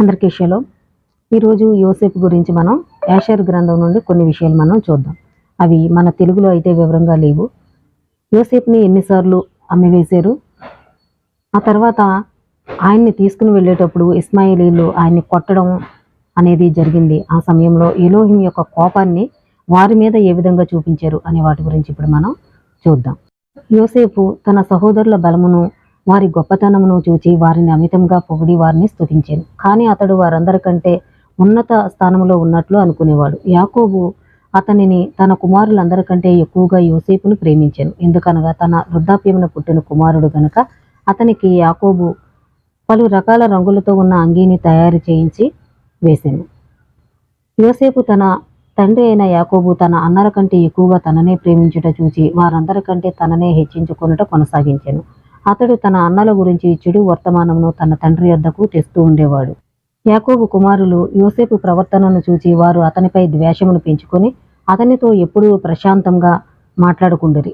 అందరికీ షలో. ఈరోజు యోసేపు గురించి మనం యాషర్ గ్రంథం నుండి కొన్ని విషయాలు మనం చూద్దాం. అవి మన తెలుగులో అయితే వివరంగా లేవు. యోసేపుని ఎన్నిసార్లు అమ్మివేశారు, ఆ తర్వాత ఆయన్ని తీసుకుని వెళ్ళేటప్పుడు ఇస్మాయిలీలు ఆయన్ని కొట్టడం అనేది జరిగింది. ఆ సమయంలో ఎలోహిం యొక్క కోపాన్ని వారి మీద ఏ విధంగా చూపించారు అనే వాటి గురించి ఇప్పుడు మనం చూద్దాం. యోసేపు తన సహోదరుల బలమును వారి గొప్పతనమును చూచి వారిని అమితంగా పొగిడి వారిని స్తుతించాను. కానీ అతడు వారందరికంటే ఉన్నత స్థానంలో ఉన్నట్లు అనుకునేవాడు. యాకోబు అతనిని తన కుమారులందరికంటే ఎక్కువగా యోసేపును ప్రేమించాను. ఎందుకనగా తన వృద్ధాప్యమున పుట్టిన కుమారుడు గనుక అతనికి యాకోబు పలు రకాల రంగులతో ఉన్న అంగీని తయారు చేయించి వేశాను. యోసేపు తన తండ్రి అయిన యాకోబు తన అన్నల కంటే ఎక్కువగా తననే ప్రేమించుట చూచి వారందరికంటే తననే హెచ్చించుకొనుట కొనసాగించాను. అతడు తన అన్నల గురించి చెడు వర్తమానమును తన తండ్రి వద్దకు తెస్తూ ఉండేవాడు. యాకోబు కుమారులు యోసేపు ప్రవర్తనను చూచి వారు అతనిపై ద్వేషమును పెంచుకొని అతనితో ఎప్పుడూ ప్రశాంతంగా మాట్లాడుకుండిరి.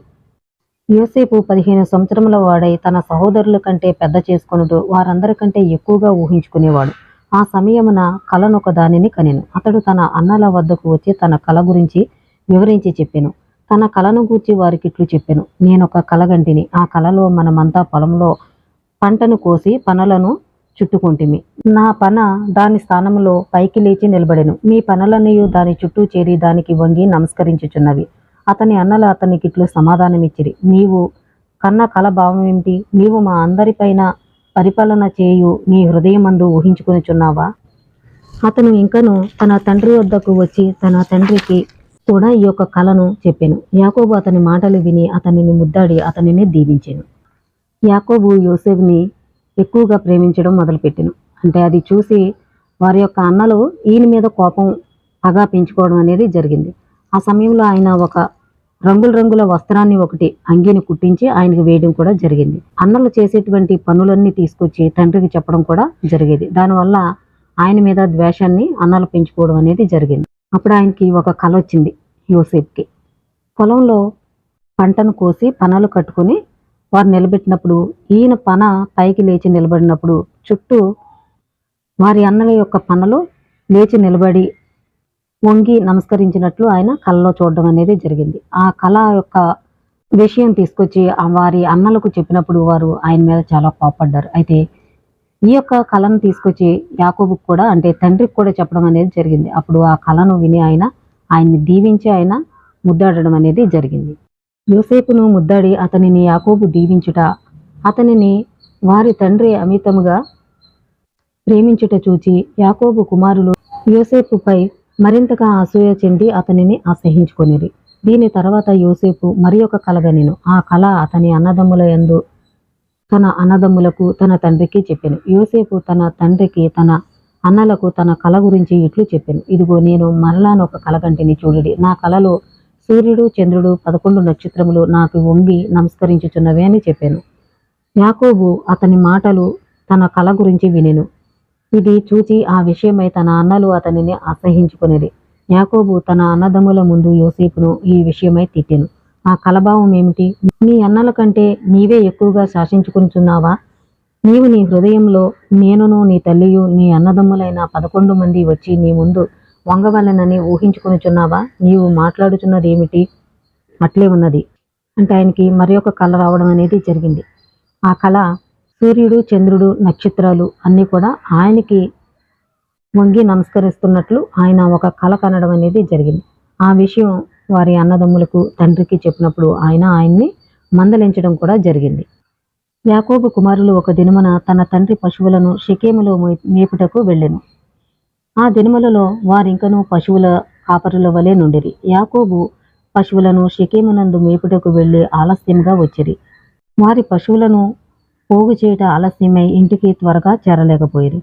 యోసేపు 15 సంవత్సరముల వాడై తన సహోదరుల కంటే పెద్ద చేసుకొనుటూ వారందరికంటే ఎక్కువగా ఊహించుకునేవాడు. ఆ సమయమున కలనొక దానిని కనెను. అతడు తన అన్నల వద్దకు వచ్చి తన కల గురించి వివరించి చెప్పెను. తన కలను గూర్చి వారికిట్లు చెప్పెను. నేనొక కలగంటిని. ఆ కలలో మనమంతా పొలంలో పంటను కోసి పనలను చుట్టుకుంటిమి. నా పన దాని స్థానంలో పైకి లేచి నిలబడెను. మీ పనలన్నయు దాని చుట్టూ చేరి దానికి వంగి నమస్కరించుచున్నవి. అతని అన్నలు అతనికిట్లు సమాధానమిచ్చిరి. నీవు కన్న కల భావమేమిటి? నీవు మా అందరిపైన పరిపాలన చేయు నీ హృదయమందు ఊహించుకొనుచున్నావా? అతను ఇంకను తన తండ్రి వద్దకు వచ్చి తన తండ్రికి కూడా ఈ యొక్క కలను చెప్పాను. యాకోబు అతని మాటలు విని అతనిని ముద్దాడి అతనిని దీవించాను. యాకోబు యోసేపుని ఎక్కువగా ప్రేమించడం మొదలుపెట్టాను. అంటే అది చూసి వారి యొక్క అన్నలు ఈయన మీద కోపం పగా పెంచుకోవడం అనేది జరిగింది. ఆ సమయంలో ఆయన ఒక రంగుల వస్త్రాన్ని ఒకటి అంగీని కుట్టించి ఆయనకు వేయడం కూడా జరిగింది. అన్నలు చేసేటువంటి పనులన్నీ తీసుకొచ్చి తండ్రికి చెప్పడం కూడా జరిగేది. దానివల్ల ఆయన మీద ద్వేషాన్ని అన్నలు పెంచుకోవడం అనేది జరిగింది. అప్పుడు ఆయనకి ఒక కల వచ్చింది. యోసేపుకి పొలంలో పంటను కోసి పనలు కట్టుకుని వారు నిలబెట్టినప్పుడు ఈయన పన పైకి లేచి నిలబడినప్పుడు చుట్టూ వారి అన్నల యొక్క పనలు లేచి నిలబడి వంగి నమస్కరించినట్లు ఆయన కలలో చూడడం అనేది జరిగింది. ఆ కళ యొక్క విషయం తీసుకొచ్చి వారి అన్నలకు చెప్పినప్పుడు వారు ఆయన మీద చాలా కోపడ్డారు. అయితే ఈ యొక్క కళను తీసుకొచ్చి యాకోబుకు కూడా అంటే తండ్రికి కూడా చెప్పడం అనేది జరిగింది. అప్పుడు ఆ కళను విని ఆయన్ని దీవించి ఆయన ముద్దాడడం అనేది జరిగింది. యోసేపును ముద్దాడి అతనిని యాకోబు దీవించుట అతనిని వారి తండ్రి అమితముగా ప్రేమించుట చూచి యాకోబు కుమారులు యోసేపుపై మరింతగా అసూయ చెంది అతనిని అసహించుకొనిరి. దీని తర్వాత యోసేపు మరి ఒక కలగనెను. ఆ కళ అతని అన్నదమ్ముల యందు తన అన్నదమ్ములకు తన తండ్రికి చెప్పెను. యోసేపు తన తండ్రికి తన అన్నలకు తన కళ గురించి ఇట్లు చెప్పెను. ఇదిగో నేను మరలానొక కలగంటిని చూడుడి. నా కలలో సూర్యుడు చంద్రుడు 11 నక్షత్రములు నాకు వంగి నమస్కరించుచున్నవే అని చెప్పాను. యాకోబు అతని మాటలు తన కళ గురించి వినెను. ఇది చూచి ఆ విషయమై తన అన్నలు అతనిని అసహించుకొనిరి. యాకోబు తన అన్నదమ్ముల ముందు యోసేపును ఈ విషయమై తిట్టెను. ఆ కలభావం ఏమిటి? నీ అన్నల కంటే నీవే ఎక్కువగా శాసించుకుంటున్నావా? నీవు నీ హృదయంలో నేనును నీ తల్లియు నీ అన్నదమ్ములైన 11 మంది వచ్చి నీ ముందు వంగవలెనని ఊహించుకొనుచున్నావా? నీవు మాట్లాడుచున్నది ఏమిటి? అట్లే ఉన్నది అంటే ఆయనకి మరి ఒక కళ రావడం అనేది జరిగింది. ఆ కళ సూర్యుడు చంద్రుడు నక్షత్రాలు అన్నీ కూడా ఆయనకి వంగి నమస్కరిస్తున్నట్లు ఆయన ఒక కళ కనడం అనేది జరిగింది. ఆ విషయం వారి అన్నదమ్ములకు తండ్రికి చెప్పినప్పుడు ఆయన్ని మందలించడం కూడా జరిగింది. యాకోబు కుమారులు ఒక దినమున తన తండ్రి పశువులను షెకెములో మేపుటకు వెళ్ళెను. ఆ దినములలో వారింకను పశువుల కాపరుల వలె నుండిరి. యాకోబు పశువులను షెకెమునందు మేపుటకు వెళ్ళి ఆలస్యంగా వచ్చిరి. వారి పశువులను పోగు చేయట ఆలస్యమై ఇంటికి త్వరగా చేరలేకపోయిరి.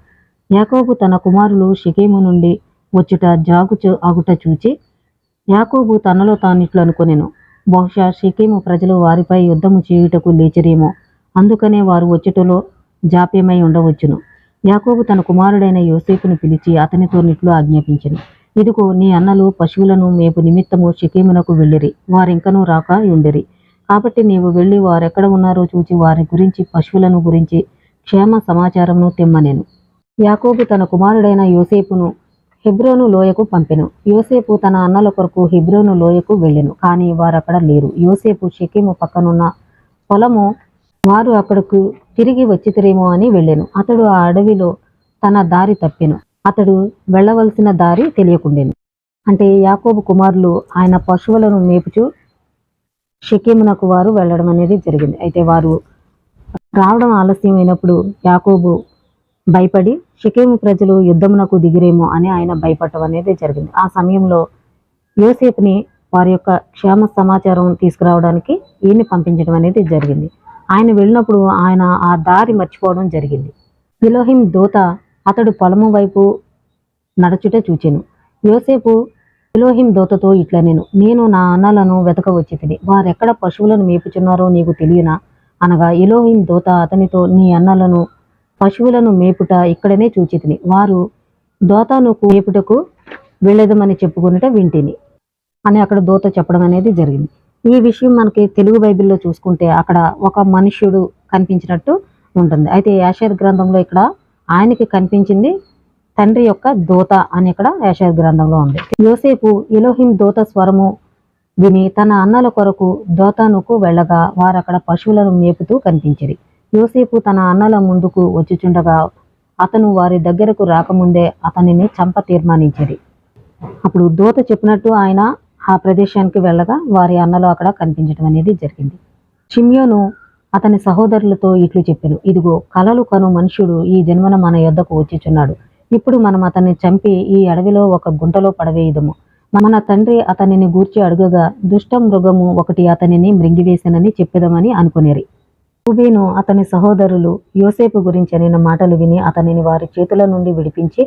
యాకోబు తన కుమారులు షెకెము నుండి వచ్చుట ఆగుట చూచి యాకోబు తనలో తానిట్లు అనుకొనెను. బహుశా షెకెము ప్రజలు వారిపై యుద్ధము చేయుటకు లేచిరేమో, అందుకనే వారు వచ్చుటలో జాప్యమై ఉండవచ్చును. యాకోబు తన కుమారుడైన యోసేపును పిలిచి అతనితో నిట్లు ఆజ్ఞాపించెను. ఇదిగో నీ అన్నలు పశువులను మేపు నిమిత్తము షెకెమునకు వెళ్ళిరి. వారింకనూ రాక ఉండిరి. కాబట్టి నీవు వెళ్ళి వారెక్కడ ఉన్నారో చూచి వారి గురించి పశువులను గురించి క్షేమ సమాచారమును తెమ్మనెను. యాకోబు తన కుమారుడైన యోసేపును హెబ్రోను లోయకు పంపెను. యోసేపు తన అన్నల కొరకు హెబ్రోను లోయకు వెళ్ళెను, కానీ వారక్కడ లేరు. యోసేపు షెకెము పక్కనున్న పొలము వారు అక్కడకు తిరిగి వచ్చితిరేమో అని వెళ్ళెను. అతడు ఆ అడవిలో తన దారి తప్పెను. అతడు వెళ్ళవలసిన దారి తెలియకుండెను. అంటే యాకోబు కుమారులు ఆయన పశువులను మేపుచు షెకెమునకు వారు వెళ్ళడం అనేది జరిగింది. అయితే వారు రావడం ఆలస్యమైనప్పుడు యాకోబు భయపడి షెకెము ప్రజలు యుద్ధమునకు దిగిరేమో అని ఆయన భయపడటం అనేది జరిగింది. ఆ సమయంలో యోసేపుని వారి యొక్క క్షేమ సమాచారం తీసుకురావడానికి ఈయన్ని పంపించడం అనేది జరిగింది. ఆయన వెళ్ళినప్పుడు ఆయన ఆ దారి మర్చిపోవడం జరిగింది. ఎలోహిం దూత అతడు పొలము వైపు నడచుట చూచెను. యోసేపు ఎలోహిం దూతతో ఇట్లనెను, నేను నా అన్నలను వెతకవచ్చి తిని, వారెక్కడ పశువులను మేపుచున్నారో నీకు తెలియనా అనగా, ఎలోహిం దూత అతనితో, నీ అన్నలను పశువులను మేపుట ఇక్కడనే చూచి తిని, వారు దోతానుకు మేపుటకు వెళ్ళదమని చెప్పుకున్నట వింటిని అని అక్కడ దూత చెప్పడం అనేది జరిగింది. ఈ విషయం మనకి తెలుగు బైబిల్లో చూసుకుంటే అక్కడ ఒక మనుష్యుడు కనిపించినట్టు ఉంటుంది. అయితే యాషర్ గ్రంథంలో ఇక్కడ ఆయనకి కనిపించింది తండ్రి యొక్క దూత అని ఇక్కడ యాషర్ గ్రంథంలో ఉంది. యోసేపు ఎలోహిం దూత స్వరము విని తన అన్నల కొరకు దోతానుకు వెళ్ళగా వారక్కడ పశువులను మేపుతూ కనిపించిరి. యోసేపు తన అన్నల ముందుకు వచ్చుచుండగా అతను వారి దగ్గరకు రాకముందే అతనిని చంప తీర్మానించిరి. అప్పుడు దూత చెప్పినట్టు ఆయన ఆ ప్రదేశానికి వెళ్ళగా వారి అన్నలు అక్కడ కనిపించడం అనేది జరిగింది. షిమ్యోను అతని సహోదరులతో ఇట్లు చెప్పెను, ఇదిగో కలలు కను మనుష్యుడు ఈ జన్మన మన యొద్దకు వచ్చుచున్నాడు. ఇప్పుడు మనం అతన్ని చంపి ఈ అడవిలో ఒక గుంటలో పడవేయుదము. మన తండ్రి అతనిని గూర్చి అడుగగా దుష్ట మృగము ఒకటి అతనిని మృంగివేసెనని చెప్పెదమని అనుకునేరి. రూబేను అతని సహోదరులు యోసేపు గురించి అనిన మాటలు విని అతనిని వారి చేతుల నుండి విడిపించి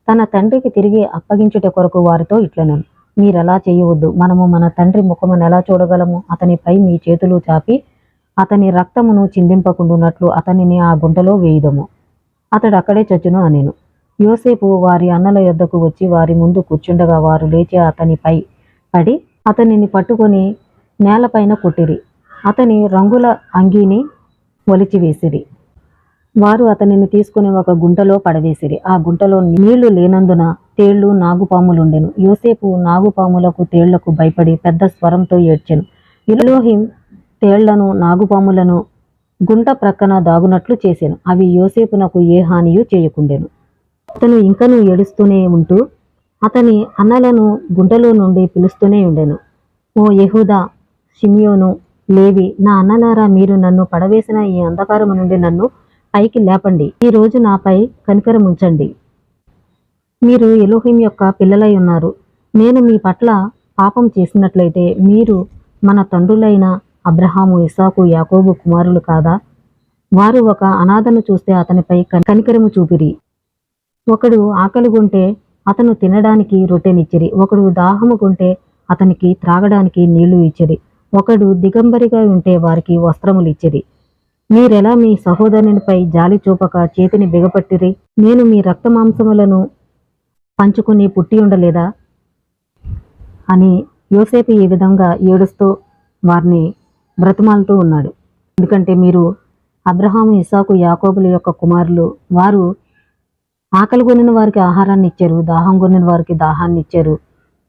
తన తండ్రికి తిరిగి అప్పగించుట కొరకు వారితో ఇట్లనెను, మీరెలా చేయవద్దు. మనము మన తండ్రి ముఖమును ఎలా చూడగలము? అతనిపై మీ చేతులు చాపి అతని రక్తమును చిందింపకుండునట్లు అతనిని ఆ గుంటలో వేయుదము. అతడు అక్కడే చచ్చును అనెను. యోసేపు వారి అన్నల యొద్దకు వచ్చి వారి ముందు కూర్చుండగా వారు లేచి అతనిపై పడి అతనిని పట్టుకొని నేలపైన కొట్టిరి. అతని రంగుల అంగీని ఒలిచివేసిరి. వారు అతనిని తీసుకుని ఒక గుంటలో పడవేసిరి. ఆ గుంటలో నీళ్లు లేనందున తేళ్లు నాగుపాములుండెను. యోసేపు నాగుపాములకు తేళ్లకు భయపడి పెద్ద స్వరంతో ఏడ్చెను. ఎలోహిం తేళ్లను నాగుపాములను గుంట ప్రక్కన దాగునట్లు చేసెను. అవి యోసేపునకు ఏ హానియు చేయకుండెను. అతను ఇంకనూ ఏడుస్తూనే ఉంటూ అతని అన్నలను గుంటలో నుండి పిలుస్తూనే ఉండెను, ఓ యెహూదా, షిమ్యోను, లేవి, నా అన్నలారా, మీరు నన్ను పడవేసిన ఈ అంధకారము నుండి నన్ను పైకి లేపండి. ఈ రోజు నాపై కనికరం ఉంచండి. మీరు ఎలోహిం యొక్క పిల్లలై ఉన్నారు. నేను మీ పట్ల పాపం చేసినట్లయితే మీరు మన తండ్రులైన అబ్రహాము, ఇస్సాకు, యాకోబు కుమారులు కాదా? వారు ఒక అనాథను చూస్తే అతనిపై కనికరము చూపిరి. ఒకడు ఆకలిగొంటే అతను తినడానికి రొట్టెనిచ్చిరి. ఒకడు దాహముగొంటే అతనికి త్రాగడానికి నీళ్లు ఇచ్చిరి. ఒకడు దిగంబరిగా ఉంటే వారికి వస్త్రములు ఇచ్చిరి. మీరెలా మీ సహోదరునిపై జాలి చూపక చేతిని బిగపట్టిరి? నేను మీ రక్తమాంసములను పంచుకుని పుట్టి ఉండలేదా అని యోసేపు ఈ విధంగా ఏడుస్తూ వారిని బ్రతిమాలుతూ ఉన్నాడు. ఎందుకంటే మీరు అబ్రహాము, ఇస్సాకు, యాకోబుల యొక్క కుమారులు. వారు ఆకలి కొనిన వారికి ఆహారాన్ని ఇచ్చారు, దాహం కొనిన వారికి దాహాన్ని ఇచ్చారు,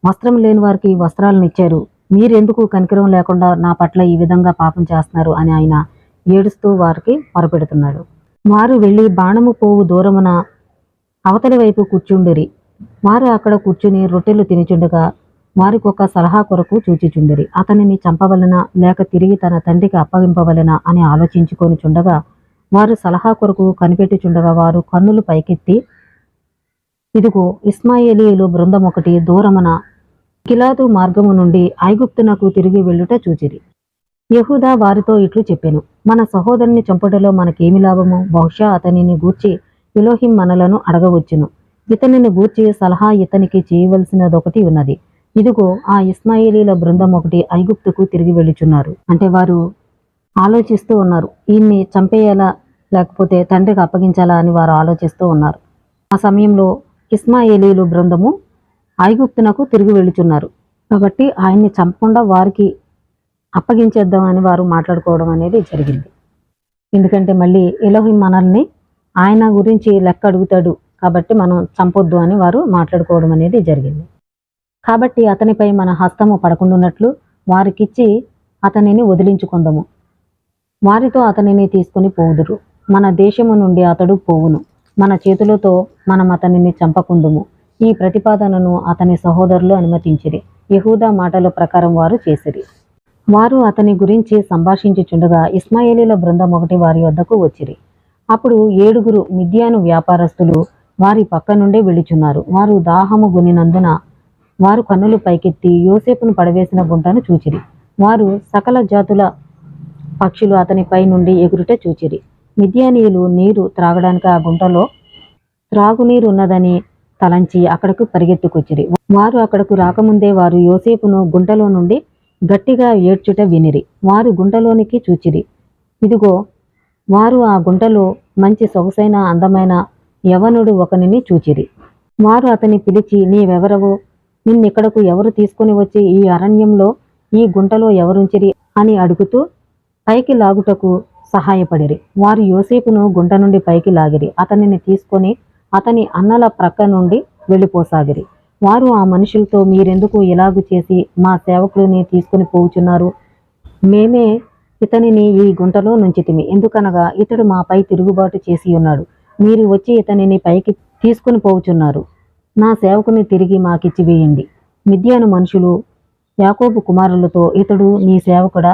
వస్త్రం లేని వారికి వస్త్రాలను ఇచ్చారు. మీరెందుకు కనికరం లేకుండా నా పట్ల ఈ విధంగా పాపం చేస్తున్నారు అని ఆయన ఏడుస్తూ వారికి మొరపెడుతున్నాడు. వారు వెళ్ళి బాణము పోవు దూరమున అవతలి వైపు కూర్చుండిరి. వారు అక్కడ కూర్చుని రొట్టెలు తినిచుండగా వారికి ఒక సలహా కొరకు చూచిచుండిరి. అతనిని చంపవలన లేక తిరిగి తన తండ్రికి అప్పగింపవలన అని ఆలోచించుకొని చుండగా వారు సలహా కొరకు కనిపెట్టుచుండగా వారు కన్నులు పైకెత్తి ఇదిగో ఇస్మాయేలీయులు బృందం ఒకటి దూరమున గిలాదు మార్గము నుండి ఐగుప్తునకు తిరిగి వెళ్ళుట చూచిరి. యెహూదా వారితో ఇట్లు చెప్పెను, మన సహోదరుని చంపుటలో మనకేమి లాభము? బహుశా అతనిని గూర్చి ఎలోహిం మనలను అడగవచ్చును. ఇతనిని గూర్చి సలహా ఇతనికి చేయవలసినదొకటి ఉన్నది. ఇదిగో ఆ ఇస్మాయేలీల బృందం ఒకటి ఐగుప్తుకు తిరిగి వెళ్ళుచున్నారు. అంటే వారు ఆలోచిస్తూ ఉన్నారు, ఈయన్ని చంపేయాలా లేకపోతే తండ్రికి అప్పగించాలా అని వారు ఆలోచిస్తూ ఉన్నారు. ఆ సమయంలో ఇస్మాయేలీలు బృందము ఐగుప్తునకు తిరిగి వెళ్ళుచున్నారు. కాబట్టి ఆయన్ని చంపకుండా వారికి అప్పగించేద్దామని వారు మాట్లాడుకోవడం అనేది జరిగింది. ఎందుకంటే మళ్ళీ ఎలోహిం మనల్ని ఆయన గురించి లెక్క అడుగుతాడు కాబట్టి మనం చంపొద్దు అని వారు మాట్లాడుకోవడం అనేది జరిగింది. కాబట్టి అతనిపై మన హస్తము పడకుండున్నట్లు వారికిచ్చి అతనిని వదిలించుకుందాము. వారితో అతనిని తీసుకుని పోవుదురు. మన దేశము నుండి అతడు పోవును. మన చేతులతో మనం అతనిని చంపకుందుము. ఈ ప్రతిపాదనను అతని సహోదరులు అనుమతించిరి. యెహూదా మాటల ప్రకారం వారు చేసిరి. వారు అతని గురించి సంభాషించుచుండగా ఇశ్మాయేలీల బృందం ఒకటి వారి వద్దకు వచ్చిరి. అప్పుడు 7 మిద్యాను వ్యాపారస్తులు వారి పక్క నుండే వెళ్ళుచున్నారు. వారు దాహము గొనినందున వారు కన్నులు పైకెత్తి యోసేపును పడవేసిన గుంటను చూచిరి. వారు సకల జాతుల పక్షులు అతనిపై నుండి ఎగురుట చూచిరి. మిద్యానీయులు నీరు త్రాగడానికి ఆ గుంటలో త్రాగునీరు ఉన్నదని తలంచి అక్కడకు పరిగెత్తుకొచ్చిరి. వారు అక్కడకు రాకముందే వారు యోసేపును గుంటలో నుండి గట్టిగా ఏడ్చుట వినిరి. వారు గుంటలోనికి చూచిరి. ఇదిగో, వారు ఆ గుంటలో మంచి సొగసైన అందమైన యవనుడు ఒకనిని చూచిరి. వారు అతని పిలిచి, నీవెవరవు? నిన్నిక్కడకు ఎవరు తీసుకుని వచ్చి ఈ అరణ్యంలో ఈ గుంటలో ఎవరుంచిరి అని అడుగుతూ పైకి లాగుటకు సహాయపడిరి. వారు యోసేపును గుంట నుండి పైకి లాగిరి. అతనిని తీసుకొని అతని అన్నల ప్రక్క నుండి వెళ్ళిపోసాగిరి. వారు ఆ మనుషులతో, మీరెందుకు ఇలాగు చేసి మా సేవకుడిని తీసుకుని పోవుచున్నారు? మేమే ఇతనిని ఈ గుంటలో నుంచితిమి. ఎందుకనగా ఇతడు మాపై తిరుగుబాటు చేసి ఉన్నాడు. మీరు వచ్చి ఇతనిని పైకి తీసుకుని పోవుచున్నారు. నా సేవకుని తిరిగి మాకిచ్చి వేయండి. మిద్యాను మనుషులు యాకోబు కుమారులతో, ఇతడు నీ సేవకుడా?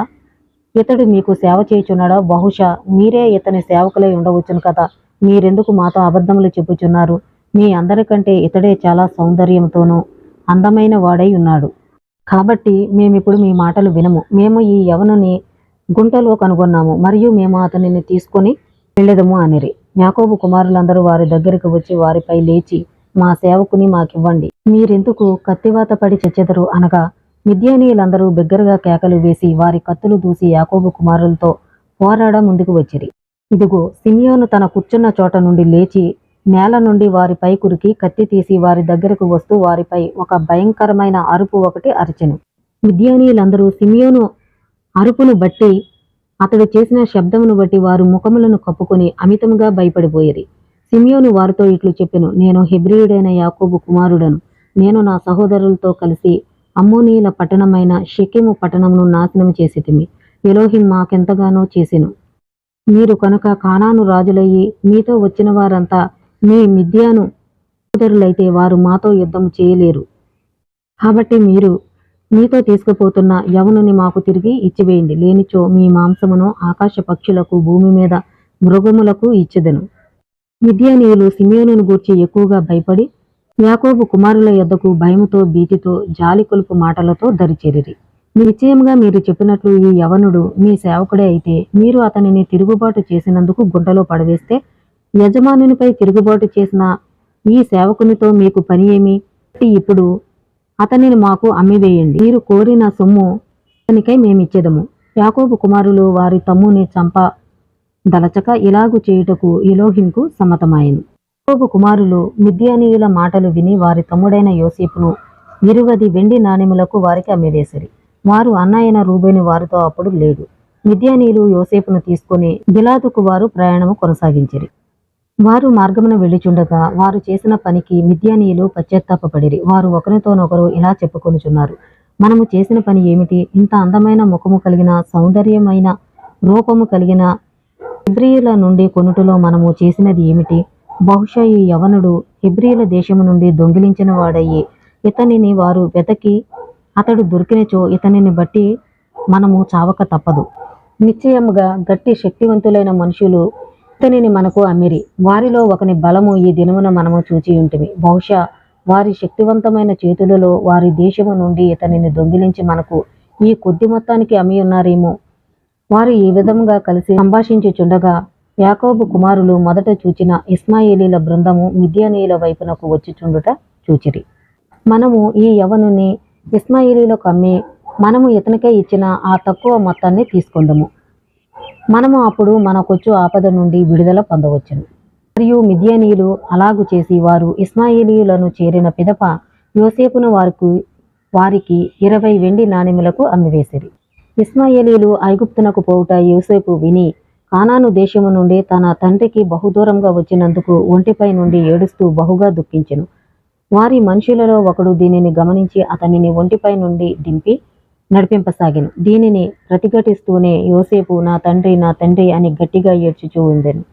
ఇతడు మీకు సేవ చేయుచున్నాడా? బహుశా మీరే ఇతని సేవకులై ఉండవచ్చును కదా. మీరెందుకు మాతో అబద్ధములు చెప్పుచున్నారు? మీ అందరికంటే ఇతడే చాలా సౌందర్యంతోనూ అందమైన వాడై ఉన్నాడు. కాబట్టి మేమిప్పుడు మీ మాటలు వినము. మేము ఈ యవనుని గుంటలో కనుగొన్నాము, మరియు మేము అతనిని తీసుకొని వెళ్ళెదము అనిరి. యాకోబు కుమారులందరూ వారి దగ్గరికి వచ్చి వారిపై లేచి, మా సేవకుని మాకివ్వండి, మీరెందుకు కత్తివాత పడి చచ్చెదరు అనగా, మిద్యానీయులందరూ బిగ్గరగా కేకలు వేసి వారి కత్తులు దూసి యాకోబు కుమారులతో పోరాడ ముందుకు వచ్చిరి. ఇదిగో, సిమియోను తన కూర్చున్న చోట నుండి లేచి నేల నుండి వారిపై కురికి కత్తి తీసి వారి దగ్గరకు వస్తూ వారిపై ఒక భయంకరమైన అరుపు ఒకటి అరిచెను. మిద్యానీయులందరూ సిమియోను అరుపును బట్టి, అతడు చేసిన శబ్దమును బట్టి వారు ముఖములను కప్పుకొని అమితంగా భయపడిపోయిరి. సిమియోను వారితో ఇట్లు చెప్పెను, నేను హెబ్రీయుడైన యాకోబు కుమారుడను. నేను నా సహోదరులతో కలిసి అమ్మోనీయుల పట్టణమైన షెకెము పట్టణమును నాశనము చేసితిమి. ఎలోహిం మాకెంతగానో చేసెను. మీరు కనుక కానాను రాజులయ్యి మీతో వచ్చిన వారంతా మీ మిద్యాను సహోదరులైతే వారు మాతో యుద్ధము చేయలేరు. కాబట్టి మీరు మీతో తీసుకుపోతున్న యవనుని మాకు తిరిగి ఇచ్చివేయండి. లేనిచో మీ మాంసమును ఆకాశ పక్షులకు, భూమి మీద మృగములకు ఇచ్చెదను. మిద్యానీయులు సిమియోనును గూర్చి ఎక్కువగా భయపడి యాకోబు కుమారుల యొద్దకు భయముతో, భీతితో, జాలి కొలుపు మాటలతో దరిచేరిరి. నిశ్చయముగా మీరు చెప్పినట్లు ఈ యవనుడు మీ సేవకుడే అయితే, మీరు అతనిని తిరుగుబాటు చేసినందుకు గుంటలో పడవేస్తే, యజమానునిపై తిరుగుబాటు చేసిన ఈ సేవకునితో మీకు పని ఏమి? ఇప్పుడు అతనిని మాకు అమ్మివేయండి. మీరు కోరిన సొమ్ము అతనికై మేమిచ్చేదము. యాకోబు కుమారులు వారి తమ్ముని చంప దలచక ఇలాగు చేయుటకు ఎలోహింకు సమ్మతమాయెను. యాకోబు కుమారులు మిద్యానీయుల మాటలు విని వారి తమ్ముడైన యోసేపును 20 వెండి నాణెములకు వారికి అమ్మివేసిరి. వారు అన్న అయిన రూబేను వారితో అప్పుడు లేడు. మిద్యానీయులు యోసేపును తీసుకొని గిలాదుకు వారు ప్రయాణము కొనసాగించిరి. వారు మార్గమున వెళ్ళుచుండగా వారు చేసిన పనికి మిద్యానీయులు పశ్చాత్తాపపడిరి. వారు ఒకరితోనొకరు ఇలా చెప్పుకొనుచున్నారు, మనము చేసిన పని ఏమిటి? ఇంత అందమైన ముఖము కలిగిన, సౌందర్యమైన రూపము కలిగిన హెబ్రీయుల నుండి కొనుటలో మనము చేసినది ఏమిటి? బహుశా ఈ యవనుడు హెబ్రీయుల దేశము నుండి దొంగిలించిన వాడయ్యి ఇతనిని వారు వెతకి అతడు దొరికినచో ఇతనిని బట్టి మనము చావక తప్పదు. నిశ్చయముగా గట్టి శక్తివంతులైన మనుషులు ఇతనిని మనకు అమ్మిరి. వారిలో ఒకని బలము ఈ దినమున మనము చూచి ఉంటిమి. బహుశా వారి శక్తివంతమైన చేతులలో వారి దేశము నుండి ఇతనిని దొంగిలించి మనకు ఈ కొద్ది మొత్తానికి అమ్మి ఉన్నారేమో. వారు ఈ విధంగా కలిసి సంభాషించుచుండగా యాకోబు కుమారులు మొదట చూచిన ఇశ్మాయేలీల బృందము మిద్యానీయుల వైపునకు వచ్చిచుండుట చూచిరి. మనము ఈ యవనుని ఇశ్మాయేలీలకు అమ్మి మనము ఇతనికే ఇచ్చిన ఆ తక్కువ మొత్తాన్ని తీసుకొందము. మనము అప్పుడు మనకొచ్చు ఆపద నుండి విడుదల పొందవచ్చును. మరియు మిద్యానీయులు అలాగు చేసి వారు ఇశ్మాయేలీయులను చేరిన పిదప యోసేపును వారికి 20 వెండి నాణెములకు అమ్మివేసిరి. ఇశ్మాయేలీయులు ఐగుప్తునకు పోవుట యోసేపు విని కానాను దేశము నుండి తన తండ్రికి బహుదూరంగా వచ్చినందుకు ఒంటిపై నుండి ఏడుస్తూ బహుగా దుఃఖించెను. వారి మనుషులలో ఒకడు దీనిని గమనించి అతనిని ఒంటిపై నుండి దింపి నడిపింపసాగెను. దీనిని ప్రతిఘటిస్తూనే యోసేపు నా తండ్రి నా తండ్రి అని గట్టిగా ఏడ్చుచూ ఉండెను.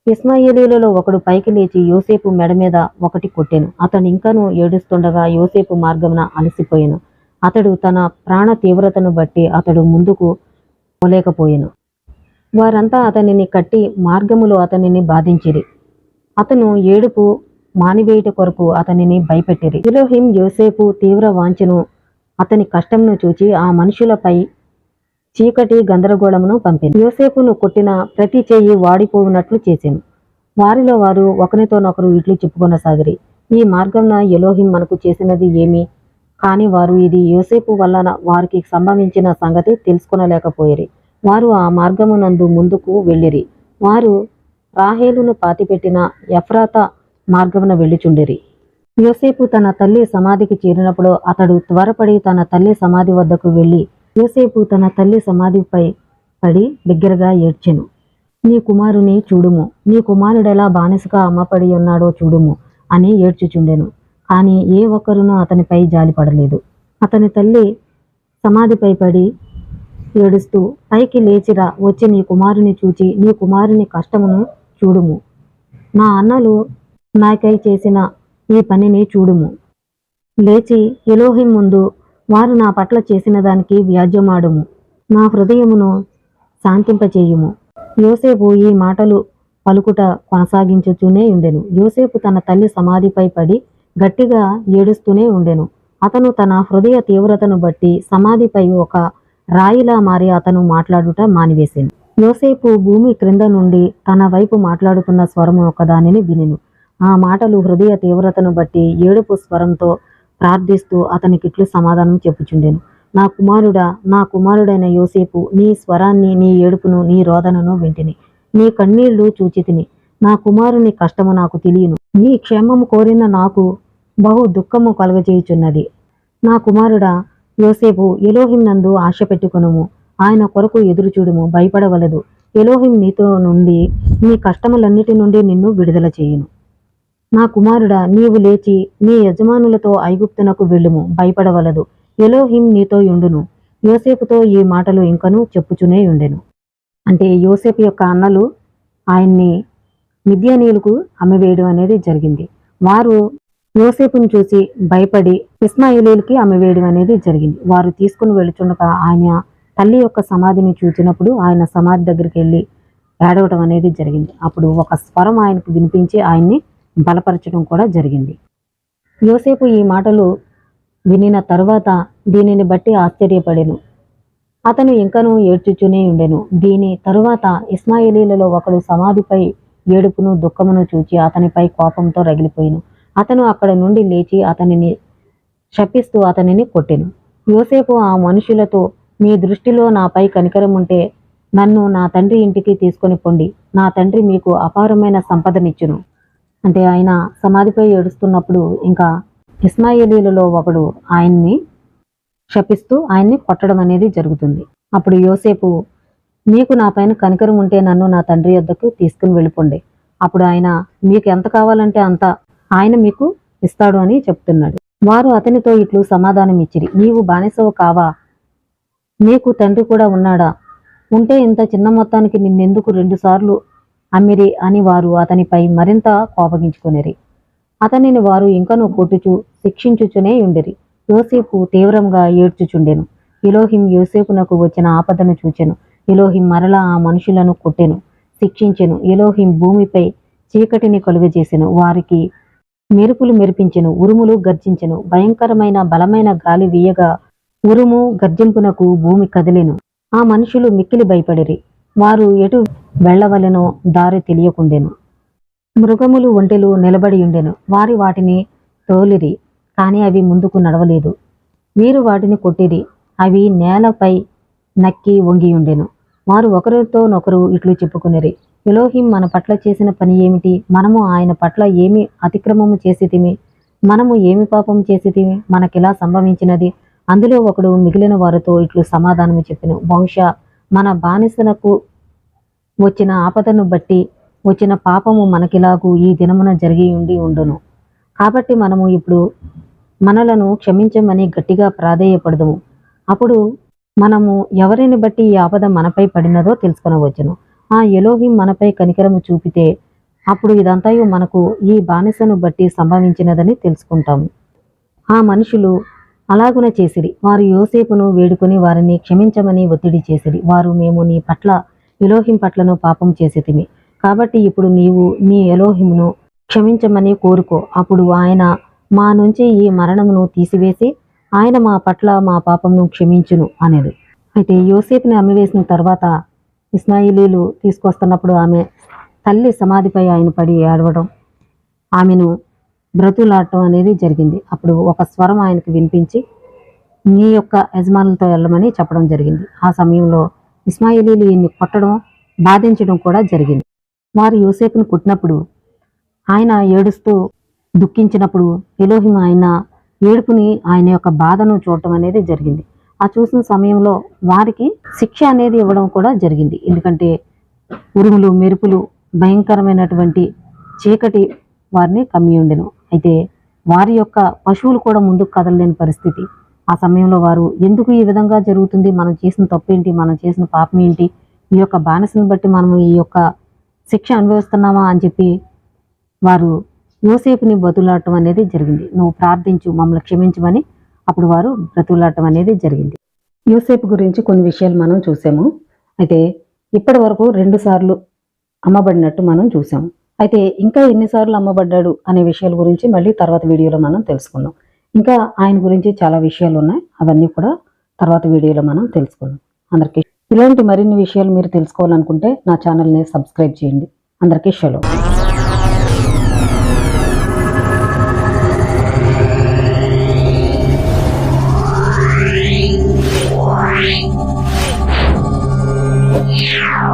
ఇస్మాయేలీలలో ఒకడు పైకి లేచి యోసేపు మెడ మీద ఒకటి కొట్టెను. అతడు ఇంకనూ ఏడుస్తుండగా యోసేపు మార్గమున అలసిపోయెను. అతడు తన ప్రాణ తీవ్రతను బట్టి అతడు ముందుకు పోలేకపోయెను. వారంతా అతనిని కట్టి మార్గములో అతనిని బాధించిరి. అతను ఏడుపు మానివేయుట కొరకు అతనిని భయపెట్టిరి. ఎలోహిం యోసేపు తీవ్ర వాంఛను అతని కష్టంను చూచి ఆ మనుషులపై చీకటి గందరగోళమును పంపింది. యోసేపును కొట్టిన ప్రతి చెయ్యి వాడిపోవునట్లు చేసెను. వారిలో వారు ఒకరితోనొకరు ఇట్లు చెప్పుకొనసాగిరి, ఈ మార్గంన ఎలోహిం మనకు చేసినది ఏమి? కాని వారు ఇది యోసేపు వలన వారికి సంభవించిన సంగతి తెలుసుకొనలేకపోయిరి. వారు ఆ మార్గమునందు ముందుకు వెళ్ళిరి. వారు రాహేలును పాతిపెట్టిన ఎఫ్రాతా మార్గమున వెళ్ళుచుండిరి. యోసేపు తన తల్లి సమాధికి చేరినప్పుడు అతడు త్వరపడి తన తల్లి సమాధి వద్దకు వెళ్ళి యోసేపు తన తల్లి సమాధిపై పడి బిగ్గరగా ఏడ్చెను. నీ కుమారుని చూడుము, నీ కుమారుడెలా బానిసగా అమ్మపడి ఉన్నాడో చూడుము అని ఏడ్చుచుండెను. కానీ ఏ ఒక్కరునూ అతనిపై జాలిపడలేదు. అతని తల్లి సమాధిపై పడి ఏడుస్తూ, పైకి లేచిరా, వచ్చి నీ కుమారుని చూచి నీ కుమారుని కష్టమును చూడుము. నా అన్నలు నాకై చేసిన ఈ పనిని చూడుము. లేచి ఎలోహిం ముందు వారు నా పట్ల చేసిన దానికి వ్యాజ్యమాడుము. నా హృదయమును శాంతింపచేయుము. యోసేపు ఈ మాటలు పలుకుట కొనసాగించుతూనే ఉండెను. యోసేపు తన తల్లి సమాధిపై పడి గట్టిగా ఏడుస్తూనే ఉండెను. అతను తన హృదయ తీవ్రతను బట్టి సమాధిపై ఒక రాయిలా మారి అతను మాట్లాడుట మానివేసెను. యోసేపు భూమి క్రింద నుండి తన వైపు మాట్లాడుతున్న స్వరము ఒకదానిని వినెను. ఆ మాటలు హృదయ తీవ్రతను బట్టి ఏడుపు స్వరంతో ప్రార్థిస్తూ అతనికిట్లు సమాధానం చెప్పుచుండెను. నా కుమారుడా, నా కుమారుడైన యోసేపు, నీ స్వరాన్ని, నీ ఏడుపును, నీ రోదనను వింటిని. నీ కన్నీళ్లు చూచితిని. నా కుమారుని కష్టము నాకు తెలియను. నీ క్షేమము కోరిన నాకు బహు దుఃఖము కలుగజేయుచున్నది. నా కుమారుడా యోసేపు, ఎలోహిం నందు ఆశ పెట్టుకొనుము. ఆయన కొరకు ఎదురుచూడుము, భయపడవలదు. ఎలోహిం నీతో నుండి నీ కష్టములన్నిటి నుండి నిన్ను విడుదల చేయును. నా కుమారుడా, నీవు లేచి నీ యజమానులతో ఐగుప్తునకు వెళ్ళుము, భయపడవలదు. ఎలోహిం నీతో యుండును. యోసేపుతో ఈ మాటలు ఇంకనూ చెప్పుచునే ఉండెను. అంటే యోసేపు యొక్క అన్నలు ఆయన్ని మిద్యానీయులకు అమ్మివేయడం అనేది జరిగింది. వారు యోసేపును చూసి భయపడి ఇస్మాయేలీలకి అమ్మివేయడం అనేది జరిగింది. వారు తీసుకుని వెళుచుండగా ఆయన తల్లి యొక్క సమాధిని చూచినప్పుడు ఆయన సమాధి దగ్గరికి వెళ్ళి ఏడవడం అనేది జరిగింది. అప్పుడు ఒక స్వరం ఆయనకు వినిపించి ఆయన్ని బలపరచడం కూడా జరిగింది. యోసేపు ఈ మాటలు వినిన తరువాత దీనిని బట్టి ఆశ్చర్యపడెను. అతను ఇంకనూ ఏడ్చుచునే ఉండెను. దీని తరువాత ఇస్మాయేలీలలో ఒకడు సమాధిపై ఏడుపును దుఃఖమును చూచి అతనిపై కోపంతో రగిలిపోయిను. అతను అక్కడ నుండి లేచి అతనిని శపిస్తూ అతనిని కొట్టెను. యోసేపు ఆ మనుషులతో, మీ దృష్టిలో నాపై కనికరం ఉంటే నన్ను నా తండ్రి ఇంటికి తీసుకొని పొండి. నా తండ్రి మీకు అపారమైన సంపదనిచ్చును. అంటే ఆయన సమాధిపై ఏడుస్తున్నప్పుడు ఇంకా ఇస్మాయేలీలలో ఒకడు ఆయన్ని శపిస్తూ ఆయన్ని కొట్టడం అనేది జరుగుతుంది. అప్పుడు యోసేపు, మీకు నా పైన కనికరం ఉంటే నన్ను నా తండ్రి వద్దకు తీసుకుని వెళ్ళిపోండి. అప్పుడు ఆయన మీకు ఎంత కావాలంటే అంత ఆయన మీకు ఇస్తాడు అని చెప్తున్నాడు. వారు అతనితో ఇట్లు సమాధానం ఇచ్చిరి, నీవు బానిసవు కావా? నీకు తండ్రి కూడా ఉన్నాడా? ఉంటే ఇంత చిన్న మొత్తానికి నిన్నెందుకు 2 సార్లు అమ్మిరి అని వారు అతనిపై మరింత కోపగించుకొనిరి. అతనిని వారు ఇంకనూ కొట్టుచు శిక్షించుచునే ఉండిరి. యోసేపు తీవ్రంగా ఏడ్చుచుండెను. ఎలోహిం యోసేపునకు వచ్చిన ఆపదను చూచెను. ఎలోహిం మరలా ఆ మనుషులను కొట్టెను, శిక్షించెను. ఎలోహిం భూమిపై చీకటిని కలుగజేసెను. వారికి మెరుపులు మెరిపించెను, ఉరుములు గర్జించెను. భయంకరమైన బలమైన గాలి వీయగా ఉరుము గర్జింపునకు భూమి కదిలెను. ఆ మనుషులు మిక్కిలి భయపడిరి. వారు ఎటు వెళ్లవలెనో దారి తెలియకుండెను. మృగములు ఒంటెలు నిలబడి ఉండెను. వాటిని తోలిరి, కాని అవి ముందుకు నడవలేదు. వీరు వాటిని కొట్టిరి, అవి నేలపై నక్కి వంగియుండెను. వారు ఒకరితోనొకరు ఇట్లు చెప్పుకునిరి, ఎలోహిం మన పట్ల చేసిన పని ఏమిటి? మనము ఆయన పట్ల ఏమి అతిక్రమము చేసితిమి? మనము ఏమి పాపం చేసితిమి? మనకిలా సంభవించినది. అందులో ఒకడు మిగిలిన వారితో ఇట్లు సమాధానము చెప్పెను, బహుశా మన బానిసలకు వచ్చిన ఆపదను బట్టి వచ్చిన పాపము మనకిలాగూ ఈ దినమున జరిగి ఉండును. కాబట్టి మనము ఇప్పుడు మనలను క్షమించమని గట్టిగా ప్రాధేయపడదుము. అప్పుడు మనము ఎవరిని బట్టి ఈ ఆపద మనపై పడినదో తెలుసుకొనవచ్చును. ఆ ఎలోహిం మనపై కనికరము చూపితే అప్పుడు ఇదంతయు మనకు ఈ బానిసను బట్టి సంభవించినదని తెలుసుకుంటాము. ఆ మనుషులు అలాగున చేసిరి. వారు యోసేపును వేడుకొని వారిని క్షమించమని ఒత్తిడి చేసిరి. వారు, మేము నీ పట్ల ఎలోహిం పట్లను పాపం చేసితిమి, కాబట్టి ఇప్పుడు నీవు నీ ఎలోహిమును క్షమించమని కోరుకో. అప్పుడు ఆయన మా నుంచి ఈ మరణమును తీసివేసి ఆయన మా పట్ల మా పాపమును క్షమించును అనేది. అయితే యోసేపుని అమ్మివేసిన తర్వాత ఇస్మాయిలీలు తీసుకొస్తున్నప్పుడు ఆమె తల్లి సమాధిపై ఆయన పడి ఏడవడం, ఆమెను బ్రతులాడటం అనేది జరిగింది. అప్పుడు ఒక స్వరం ఆయనకు వినిపించి నీ యొక్క యజమానులతో వెళ్ళమని చెప్పడం జరిగింది. ఆ సమయంలో ఇస్మాయిలీలు ఈయన్ని కొట్టడం, బాధించడం కూడా జరిగింది. వారు యోసేపును కుట్టినప్పుడు ఆయన ఏడుస్తూ దుఃఖించినప్పుడు ఎలోహిం ఆయన ఏడుపుని, ఆయన యొక్క బాధను చూడటం అనేది జరిగింది. ఆ చూసిన సమయంలో వారికి శిక్ష అనేది ఇవ్వడం కూడా జరిగింది. ఎందుకంటే ఉరుములు, మెరుపులు, భయంకరమైనటువంటి చీకటి వారిని కమ్మి ఉండెను. అయితే వారి యొక్క పశువులు కూడా ముందుకు కదలలేని పరిస్థితి. ఆ సమయంలో వారు ఎందుకు ఈ విధంగా జరుగుతుంది, మనం చేసిన తప్పు ఏంటి, మనం చేసిన పాపం ఏంటి, ఈ యొక్క బానిసను బట్టి మనము ఈ యొక్క శిక్ష అనుభవిస్తున్నామా అని చెప్పి వారు యోసేపుని బతులాడటం అనేది జరిగింది. నువ్వు ప్రార్థించు, మమ్మల్ని క్షమించమని అప్పుడు వారు బ్రతులాడటం అనేది జరిగింది. యోసేపు గురించి కొన్ని విషయాలు మనం చూసాము. అయితే ఇప్పటి వరకు 2 సార్లు అమ్మబడినట్టు మనం చూసాము. అయితే ఇంకా ఎన్నిసార్లు అమ్మబడ్డాడు అనే విషయాల గురించి మళ్ళీ తర్వాత వీడియోలో మనం తెలుసుకుందాం. ఇంకా ఆయన గురించి చాలా విషయాలు ఉన్నాయి, అవన్నీ కూడా తర్వాత వీడియోలో మనం తెలుసుకుందాం. అందరికీ ఇలాంటి మరిన్ని విషయాలు మీరు తెలుసుకోవాలనుకుంటే నా ఛానల్ని సబ్స్క్రైబ్ చేయండి. అందరికీ షలో. Yeah.